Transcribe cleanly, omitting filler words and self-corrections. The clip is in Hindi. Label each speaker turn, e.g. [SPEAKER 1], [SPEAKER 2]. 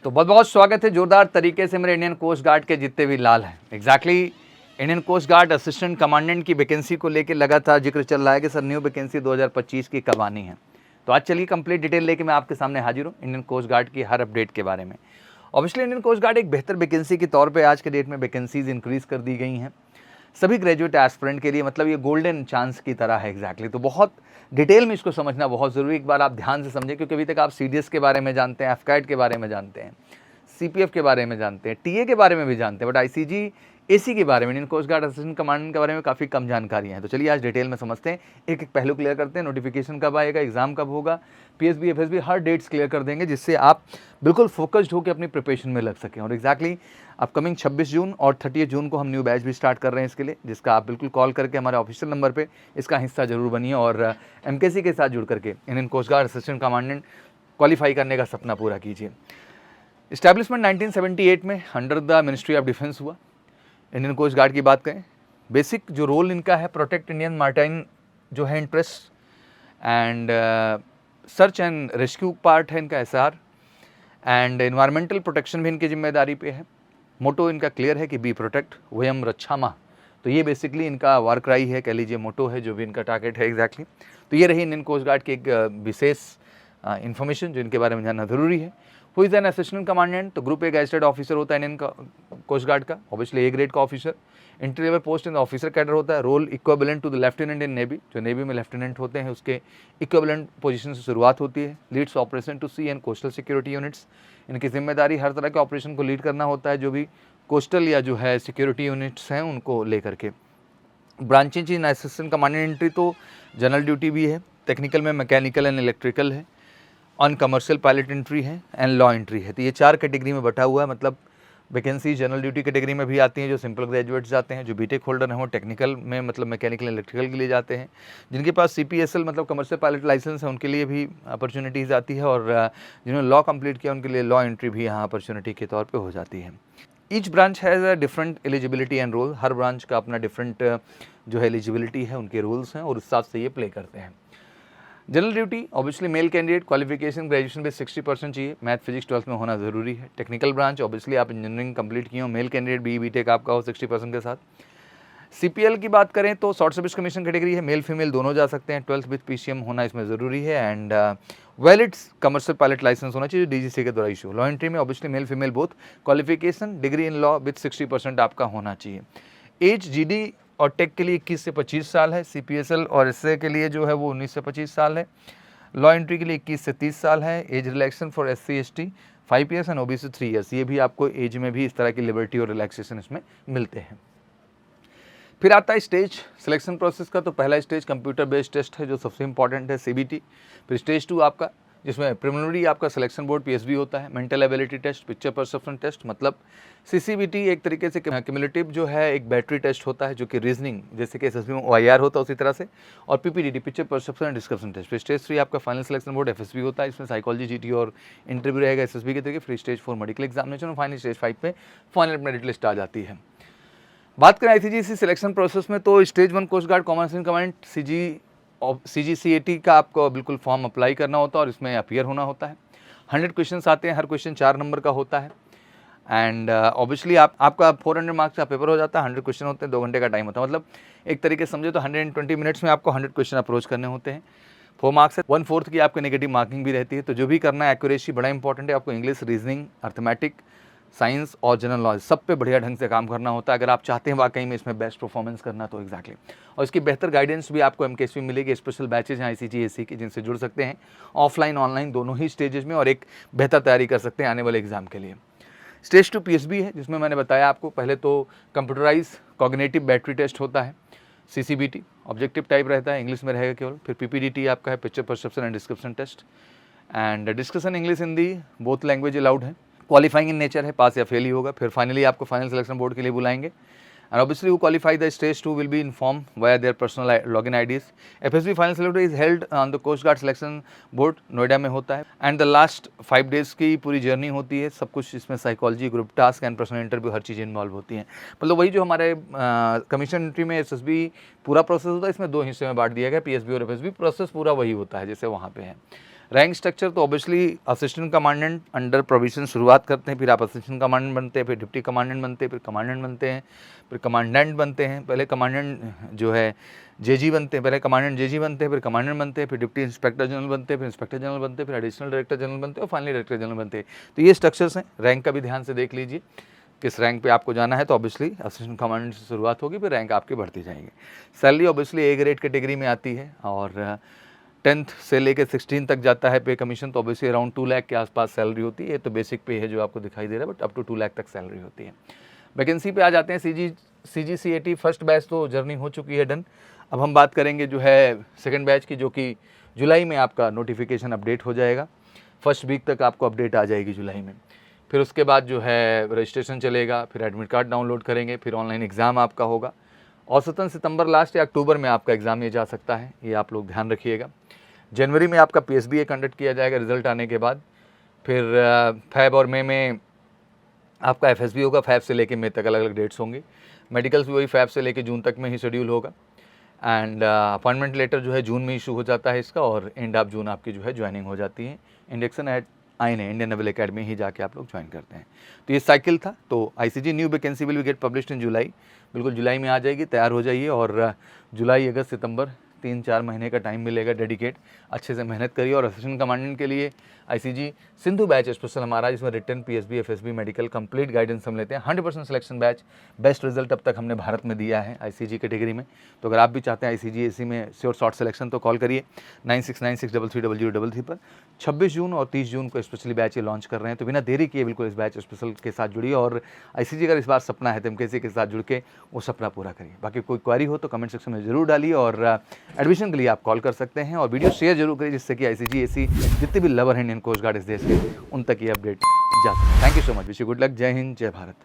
[SPEAKER 1] तो बहुत बहुत स्वागत है जोरदार तरीके से मेरे इंडियन कोस्ट गार्ड के जितने भी लाल हैं। Exactly Indian Coast Guard assistant commandant की वैकेंसी को लेकर लगातार जिक्र चल रहा है कि सर न्यू वैकेंसी 2025 की कब आनी है। तो आज चलिए कंप्लीट डिटेल लेके मैं आपके सामने हाजिर हूँ इंडियन कोस्ट गार्ड की हर अपडेट के बारे में। ऑब्वियसली इंडियन कोस्ट गार्ड एक बेहतर वैकेंसी के तौर पर आज के डेट में वैकेंसीज इंक्रीज कर दी गई हैं सभी ग्रेजुएट एस्पिरेंट के लिए, मतलब ये गोल्डन चांस की तरह है। एग्जैक्टली तो बहुत डिटेल में इसको समझना बहुत ज़रूरी। एक बार आप ध्यान से समझें, क्योंकि अभी तक आप सीडीएस के बारे में जानते हैं, एफकैट के बारे में जानते हैं, सीपीएफ के बारे में जानते हैं, टीए के बारे में भी जानते हैं, बट आईसीजी एसी के बारे में, Indian Coast Guard assistant commandant के बारे में काफ़ी कम जानकारी है। तो चलिए आज डिटेल में समझते हैं, एक एक पहलू क्लियर करते हैं। नोटिफिकेशन कब आएगा, एग्जाम कब होगा, पीएसबी एफएसबी हर डेट्स क्लियर कर देंगे, जिससे आप बिल्कुल फोकस्ड होकर अपनी प्रिपरेशन में लग सकें। और एग्जैक्टली अपकमिंग 26 जून और 30 जून को हम न्यू बैच भी स्टार्ट कर रहे हैं इसके लिए, जिसका आप बिल्कुल कॉल करके हमारे ऑफिशियल नंबर पे इसका हिस्सा जरूर बनिए और एमकेसी के साथ जुड़ करके Indian Coast Guard assistant commandant qualify करने का सपना पूरा कीजिए। इस्टेब्लिशमेंट 1978 में under the Ministry of Defence हुआ। इंडियन कोस्ट गार्ड की बात करें, बेसिक जो रोल इनका है, प्रोटेक्ट इंडियन मार्टाइन जो है interest and search and rescue part है इनका एसआर, एंड एनवायरमेंटल प्रोटेक्शन भी इनकी जिम्मेदारी पे है। मोटो इनका क्लियर है कि बी प्रोटेक्ट वयम रक्षामा, तो ये बेसिकली इनका वार क्राई है, कह लीजिए मोटो है जो भी इनका टारगेट है। एग्जैक्टली तो ये रही इंडियन कोस्ट गार्ड की एक विशेष इन्फॉर्मेशन जो इनके बारे में जानना जरूरी है। Who is an assistant commandant, तो ग्रुप ए गैजेटेड ऑफिसर होता है इंडियन कोस्ट गार्ड का, ऑब्वियसली ए ग्रेड का officer. Inter level post in officer cadre होता है। Role equivalent to the lieutenant in navy, जो नेवी में लेफ्टिनेंट होते हैं उसके इक्विवेलेंट पोजीशन से शुरुआत होती है। Leads operation to sea and coastal security units, इनकी जिम्मेदारी हर तरह के ऑपरेशन को लीड करना होता है, जो भी कोस्टल या जो है सिक्योरिटी यूनिट्स हैं उनको लेकर के। ब्रांचेज इन असिस्टेंट कमांडेंट एंट्री तो जनरल ड्यूटी भी है, टेक्निकल में मैकेनिकल एंड इलेक्ट्रिकल है, ऑन कमर्शियल पायलट एंट्री है एंड लॉ एंट्री है। तो ये 4 कैटेगरी में बटा हुआ है, मतलब वैकेंसी जनरल ड्यूटी कैटेगरी में भी आती हैं जो सिंपल ग्रेजुएट्स जाते हैं, जो बीटेक होल्डर हैं वो टेक्निकल में मतलब मैकेनिकल इलेक्ट्रिकल के लिए जाते हैं, जिनके पास सीपीएसएल मतलब कमर्शियल पायलट लाइसेंस है उनके लिए भी अपॉर्चुनिटीज़ आती है, और जिन्होंने लॉ कंप्लीट किया उनके लिए लॉ एंट्री भी यहाँ अपॉर्चुनिटी के तौर पर हो जाती है। Each branch has a different eligibility and role, हर ब्रांच का अपना डिफरेंट जो है एलिजिबिलिटी है, उनके रूल्स हैं और उस हिसाब से ये प्ले करते हैं। General duty obviously male candidate qualification graduation पे 60% चाहिए, मैथ फिजिक्स 12th में होना ज़रूरी है। टेक्निकल ब्रांच ऑब्वियसली आप इंजीनियरिंग कंप्लीट किए हो, मेल कैंडिडेट बीटेक आपका हो 60% के साथ। सीपीएल की बात करें तो शॉर्ट सर्विस कमीशन कैटेगरी है, मेल फीमेल दोनों जा सकते हैं। 12th विद पीसीएम होना इसमें ज़रूरी है and valid commercial pilot licence होना चाहिए डीजीसी के द्वारा इशू। लॉ एंट्री में obviously male female both, qualification degree in law with 60% आपका होना चाहिए। एज जीडी और टेक के लिए 21 से 25 साल है, सीपीएसएल और एसए के लिए जो है वो 19 से 25 साल है। लॉ एंट्री के लिए 21 से 30 साल है। Age relaxation for SC ST 5 years and OBC 3 years, ये भी आपको एज में भी इस तरह की लिबर्टी और रिलैक्सेशन इसमें मिलते हैं। फिर आता है स्टेज सिलेक्शन प्रोसेस का, तो पहला स्टेज कंप्यूटर बेस्ड टेस्ट है जो सबसे इंपॉर्टेंट है, सीबीटी। फिर स्टेज 2 आपका जिसमें प्रिलिमिनरी आपका सिलेक्शन बोर्ड पीएसबी होता है, mental ability test, picture perception test, मतलब सीसीबीटी एक तरीके से क्यूमुलेटिव जो है एक बैटरी टेस्ट होता है जो कि रीजनिंग जैसे कि एसएसबी में ओआईआर होता है उसी तरह से, और PPDT picture perception and description test. फिर स्टेज 3 आपका फाइनल सिलेक्शन बोर्ड एफएसबी होता है, इसमें साइकोलॉजी जीटी और इंटरव्यू रहेगा एसएसबी के तरीके। फिर स्टेज 4 मेडिकल एग्जामिनेशन और फाइनल स्टेज 5 पे फाइनल मेरिट लिस्ट आ जाती है। बात करें आईसीजीसी सिलेक्शन प्रोसेस में तो stage 1 coast guard common service commandant CGCAT का आपको बिल्कुल फॉर्म अप्लाई करना होता है और इसमें अपीयर होना होता है। 100 क्वेश्चंस आते हैं, हर क्वेश्चन 4 नंबर का होता है एंड ऑब्वियसली आपका 400 मार्क्स का पेपर हो जाता है। 100 क्वेश्चन होते हैं, 2 घंटे का टाइम होता है, मतलब एक तरीके से समझे तो 120 मिनट्स में आपको 100 क्वेश्चन अप्रोच करने होते हैं। 4 मार्क्स है, 1/4 की आपको नेगेटिव मार्किंग भी रहती है। तो जो भी करना है एक्यूरेसी बड़ा इंपॉर्टेंट है, आपको इंग्लिश, रीजनिंग, अर्थमेटिक, साइंस और जनरल नॉलेज सब पे बढ़िया ढंग से काम करना होता है अगर आप चाहते हैं वाकई में इसमें बेस्ट परफॉर्मेंस करना तो। एग्जैक्टली और इसकी बेहतर गाइडेंस भी आपको एमकेएसपी मिलेगी, स्पेशल बैचेज हैं आईसीजी एसी के जिनसे जुड़ सकते हैं ऑफलाइन ऑनलाइन दोनों ही स्टेजेस में, और एक बेहतर तैयारी कर सकते हैं आने वाले एग्जाम के लिए। स्टेज 2 पीएसबी है जिसमें मैंने बताया आपको पहले तो कंप्यूटराइज कॉग्निटिव बैटरी टेस्ट होता है, सीसीबीटी ऑब्जेक्टिव टाइप रहता है, इंग्लिश में रहेगा केवल। फिर पीपीडीटी आपका है picture perception and description test and discussion English Hindi both language allowed है। क्वालिफाइंग इन नेचर है, पास या फेल ही होगा। फिर फाइनली आपको फाइनल सिलेक्शन बोर्ड के लिए बुलाएंगे एंड ऑब्वियसली वो qualify the stage 2 will be inform via their personal login IDs. FSB final selection is held on the coast guard selection board Noida में होता है एंड द लास्ट 5 डेज की पूरी जर्नी होती है, सब कुछ इसमें psychology, group task and personal interview her cheese involve होती हैं। मतलब वही जो हमारे कमीशन एंट्री में एसएसबी पूरा प्रोसेस होता है, इसमें 2 हिस्से में बांट दिया गया, पीएसबी और एफएसबी प्रोसेस पूरा वही होता है जैसे वहाँ पे है। रैंक स्ट्रक्चर तो obviously assistant commandant under provision शुरुआत करते हैं, फिर आप असिस्टेंट कमांडेंट बनते हैं, फिर डिप्टी कमांडेंट बनते हैं, फिर कमांडेंट बनते हैं, फिर कमांडेंट बनते हैं, पहले कमांडेंट जो है जेजी बनते हैं, पहले कमांडेंट जेजी बनते हैं, फिर कमांडेंट बनते हैं, फिर डिप्टी इंस्पेक्टर जनरल बनते हैं, फिर इंस्पेक्टर जनरल बनते हैं, फिर एडिशनल डायरेक्टर जनरल बनते हैं और फाइनली डायरेक्टर जनरल बनते हैं। तो ये स्ट्रक्चर्स हैं। रैंक का भी ध्यान से देख लीजिए, किस रैंक पे आपको जाना है। तो ऑब्वियसली असिस्टेंट कमांडेंट से शुरुआत होगी, फिर रैंक आपकी बढ़ती जाएगी। Salary obviously A grade category में आती है और 10th से लेकर 16 तक जाता है पे कमीशन, तो ऑब्वियसली अराउंड 2 लाख के आसपास सैलरी होती है। ये तो बेसिक पे है जो आपको दिखाई दे रहा है, बट अप टू 2 लाख तक सैलरी होती है। वैकेंसी पे आ जाते हैं। CGCAT फर्स्ट बैच तो जर्नी हो चुकी है डन। अब हम बात करेंगे जो है सेकंड बैच की, जो कि जुलाई में आपका नोटिफिकेशन अपडेट हो जाएगा। फर्स्ट वीक तक आपको अपडेट आ जाएगी जुलाई में। फिर उसके बाद जो है रजिस्ट्रेशन चलेगा, फिर एडमिट कार्ड डाउनलोड करेंगे, फिर ऑनलाइन एग्ज़ाम आपका होगा। औसतन सितंबर लास्ट या अक्टूबर में आपका एग्ज़ाम ये जा सकता है, ये आप लोग ध्यान रखिएगा। जनवरी में आपका PSBA कंडक्ट किया जाएगा रिजल्ट आने के बाद। फिर फैब और मई में आपका FSB होगा। फैब से लेके मई तक अलग अलग डेट्स होंगी। मेडिकल्स भी वही फैब से लेके जून तक में ही शेड्यूल होगा। एंड अपॉइंटमेंट लेटर जो है जून में इशू हो जाता है इसका, और एंड ऑफ जून आपकी जो है ज्वाइनिंग हो जाती है। इंडक्शन एट आइन है, इंडियन नेवल अकेडमी ही जाके आप लोग ज्वाइन करते हैं। तो ये साइकिल था। तो ICG new vacancy will be get published in July. बिल्कुल जुलाई में आ जाएगी, तैयार हो जाइए। और जुलाई, अगस्त, सितंबर 3-4 महीने का टाइम मिलेगा डेडिकेट। अच्छे से मेहनत करिए। और असिस्टेंट कमांडेंट के लिए ICG सिंधु बैच स्पेशल हमारा, जिसमें return PSB FSB medical complete guidance हम लेते हैं। 100% सिलेक्शन बैच, बेस्ट रिजल्ट अब तक हमने भारत में दिया है ICG कैटेगरी में। तो अगर आप भी चाहते हैं ICG AC में श्योर शॉर्ट सिलेक्शन, तो कॉल करिए 9696330033 पर। 26 जून और 30 जून को स्पेशली बैच ये लॉन्च कर रहे हैं। तो बिना देरी किए बिल्कुल इस बैच स्पेशल के साथ जुड़िए। और ICG अगर इस बार सपना है तो MKC के साथ जुड़ के वो सपना पूरा करिए। बाकी कोई क्वेरी हो तो कमेंट सेक्शन में जरूर डालिए। और एडमिशन के लिए आप कॉल कर सकते हैं। और वीडियो शेयर जरूर करिए, जिससे कि ICG AC जितने भी लवर हैं इंडियन कोस्ट गार्ड इस देश के, उन तक ये अपडेट जा सके। Thank you so much. Wish you good luck. जय हिंद, जय भारत।